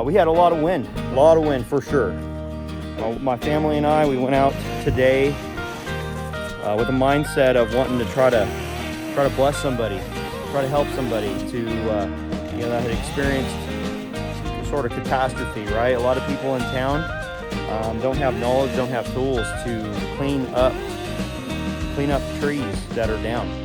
we had a lot of wind for sure. My family and I, we went out today with a mindset of wanting to try to bless somebody, try to help somebody to that had experienced some sort of catastrophe, right? A lot of people in town don't have knowledge, don't have tools to clean up trees that are down.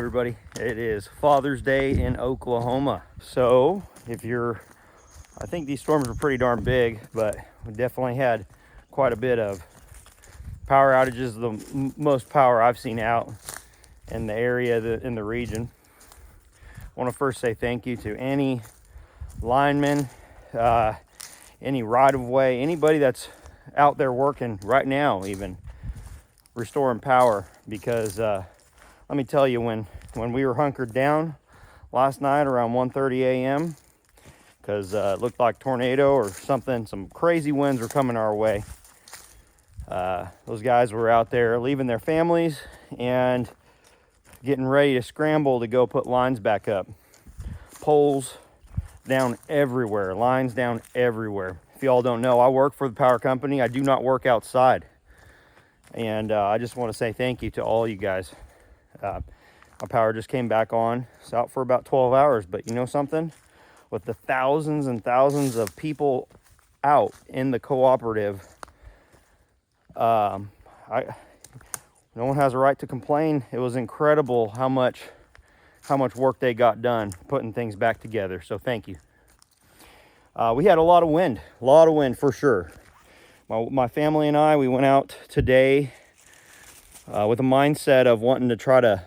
everybody. It is Father's Day in Oklahoma. So I think these storms were pretty darn big, but we definitely had quite a bit of power outages, the most power I've seen out in the area, in the region. I want to first say thank you to any lineman, any right-of-way, anybody that's out there working right now, even restoring power, because let me tell you, when we were hunkered down last night around 1:30 a.m. because it looked like tornado or something, some crazy winds were coming our way. Those guys were out there leaving their families and getting ready to scramble to go put lines back up. Poles down everywhere, lines down everywhere. If y'all don't know, I work for the power company. I do not work outside. And I just want to say thank you to all you guys. Our power just came back on. It's out for about 12 hours, but you know something? With the thousands and thousands of people out in the cooperative, no one has a right to complain. It was incredible how much work they got done putting things back together. So thank you. We had a lot of wind for sure. My family and I, we went out today with a mindset of wanting to try to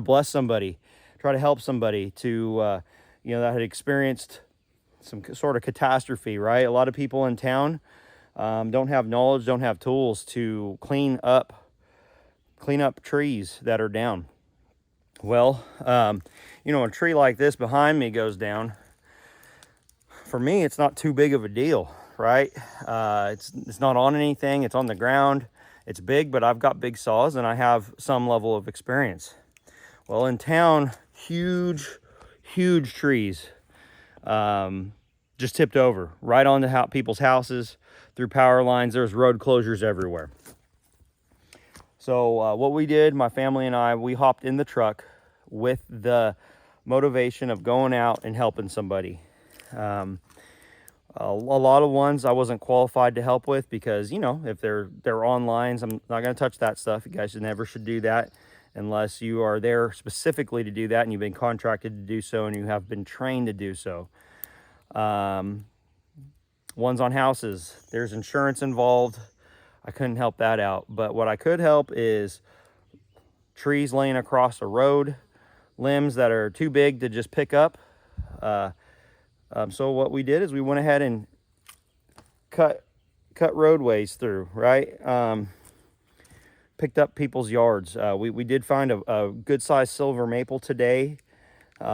bless somebody, try to help somebody to, that had experienced some sort of catastrophe, right? A lot of people in town don't have knowledge, don't have tools to clean up trees that are down. Well, a tree like this behind me goes down. For me, it's not too big of a deal, right? It's not on anything, it's on the ground. It's big, but I've got big saws and I have some level of experience. Well, in town, huge trees just tipped over right onto people's houses, through power lines. There's road closures everywhere. So what we did, my family and I, we hopped in the truck with the motivation of going out and helping somebody. A lot of ones I wasn't qualified to help with because, if they're on lines, I'm not going to touch that stuff. You guys never should do that unless you are there specifically to do that and you've been contracted to do so and you have been trained to do so. Ones on houses, there's insurance involved. I couldn't help that out. But what I could help is trees laying across a road, limbs that are too big to just pick up. So what we did is we went ahead and cut roadways through, right? Picked up people's yards. We did find a good sized silver maple today. We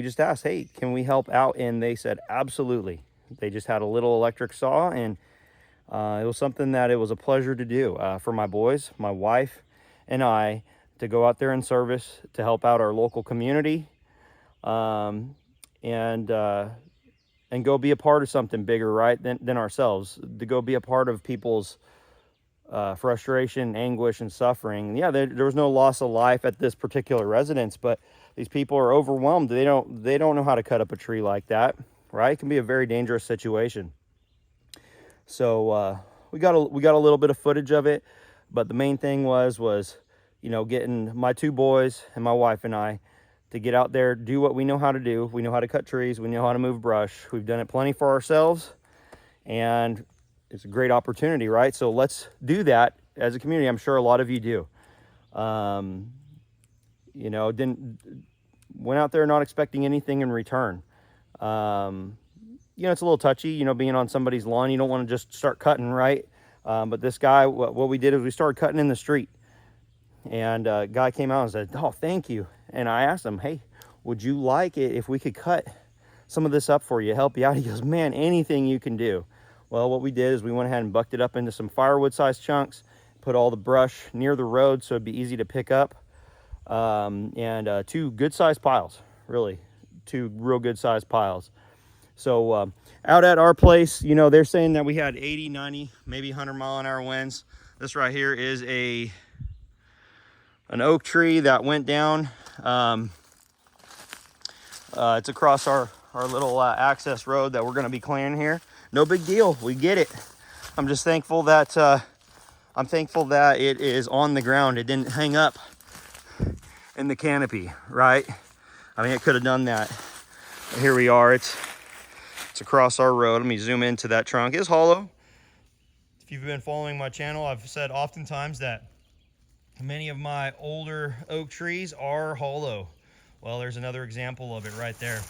just asked, hey, can we help out? And they said, absolutely. They just had a little electric saw, and it was something that it was a pleasure to do for my boys, my wife, and I, to go out there and service, to help out our local community, and go be a part of something bigger, right, than ourselves, to go be a part of people's frustration, anguish, and suffering. Yeah, there was no loss of life at this particular residence, but these people are overwhelmed. They don't know how to cut up a tree like that, right? It can be a very dangerous situation. So we got a little bit of footage of it, but the main thing was getting my two boys and my wife and I to get out there, do what we know how to do. We know how to cut trees. We know how to move brush. We've done it plenty for ourselves, and it's a great opportunity, right? So let's do that as a community. I'm sure a lot of you do. Went out there not expecting anything in return. It's a little touchy, being on somebody's lawn. You don't want to just start cutting, right? But this guy, what we did is we started cutting in the street. And a guy came out and said, oh, thank you. And I asked him, hey, would you like it if we could cut some of this up for you, help you out? He goes, man, anything you can do. Well, what we did is we went ahead and bucked it up into some firewood-sized chunks, put all the brush near the road so it'd be easy to pick up, and two good-sized piles, really, two real good-sized piles. So out at our place, they're saying that we had 80, 90, maybe 100-mile-an-hour winds. This right here is an oak tree that went down. It's across our little access road that we're going to be clearing here. No big deal. We get it. I'm just thankful that it is on the ground. It didn't hang up in the canopy, right? I mean, it could have done that. But here we are. It's across our road. Let me zoom into that trunk. It's hollow. If you've been following my channel, I've said oftentimes that many of my older oak trees are hollow. Well, there's another example of it right there.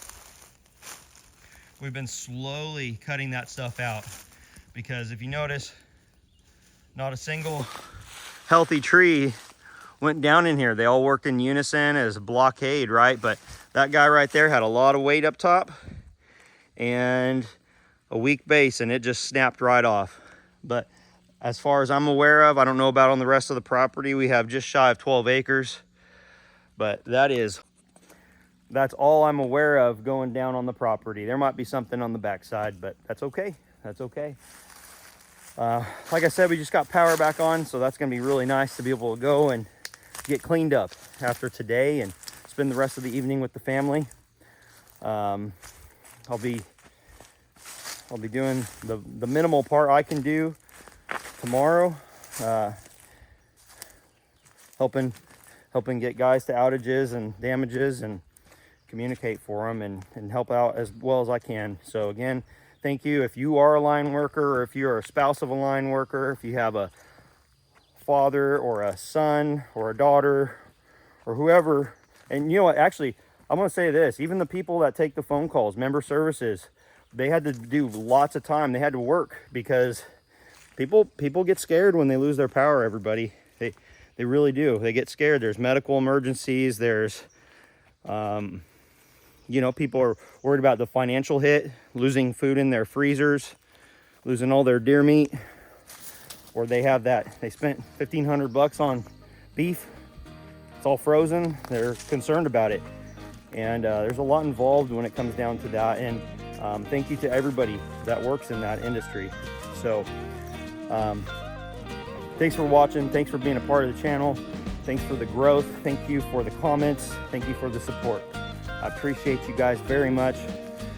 We've been slowly cutting that stuff out because if you notice, not a single healthy tree went down in here. They all worked in unison as a blockade, right? But that guy right there had a lot of weight up top and a weak base, and it just snapped right off. But as far as I'm aware of, I don't know about on the rest of the property. We have just shy of 12 acres, but that's all I'm aware of going down on the property. There might be something on the backside, but that's okay. That's okay. Like I said, we just got power back on, so that's gonna be really nice to be able to go and get cleaned up after today and spend the rest of the evening with the family. I'll be doing the minimal part I can do tomorrow, helping get guys to outages and damages and communicate for them and help out as well as I can. So again, thank you. If you are a line worker, or if you're a spouse of a line worker, if you have a father or a son or a daughter or whoever, and you know what, actually, I'm gonna say this, even the people that take the phone calls, member services, they had to do lots of time. They had to work because people get scared when they lose their power, everybody. They really do. They get scared. There's medical emergencies. There's, you know, people are worried about the financial hit, losing food in their freezers, losing all their deer meat, or they spent $1,500 on beef. It's all frozen. They're concerned about it. And there's a lot involved when it comes down to that. And thank you to everybody that works in that industry. So thanks for watching. Thanks for being a part of the channel. Thanks for the growth. Thank you for the comments. Thank you for the support. I appreciate you guys very much.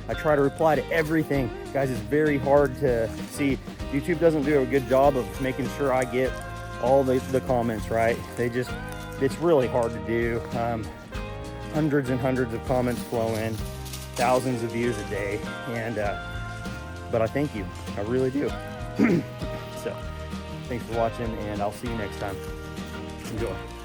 I try to reply to everything. Guys, it's very hard to see. YouTube doesn't do a good job of making sure I get all the comments, right? It's really hard to do. Hundreds and hundreds of comments flow in, thousands of views a day, and but I thank you. I really do. So thanks for watching, and I'll see you next time. Enjoy.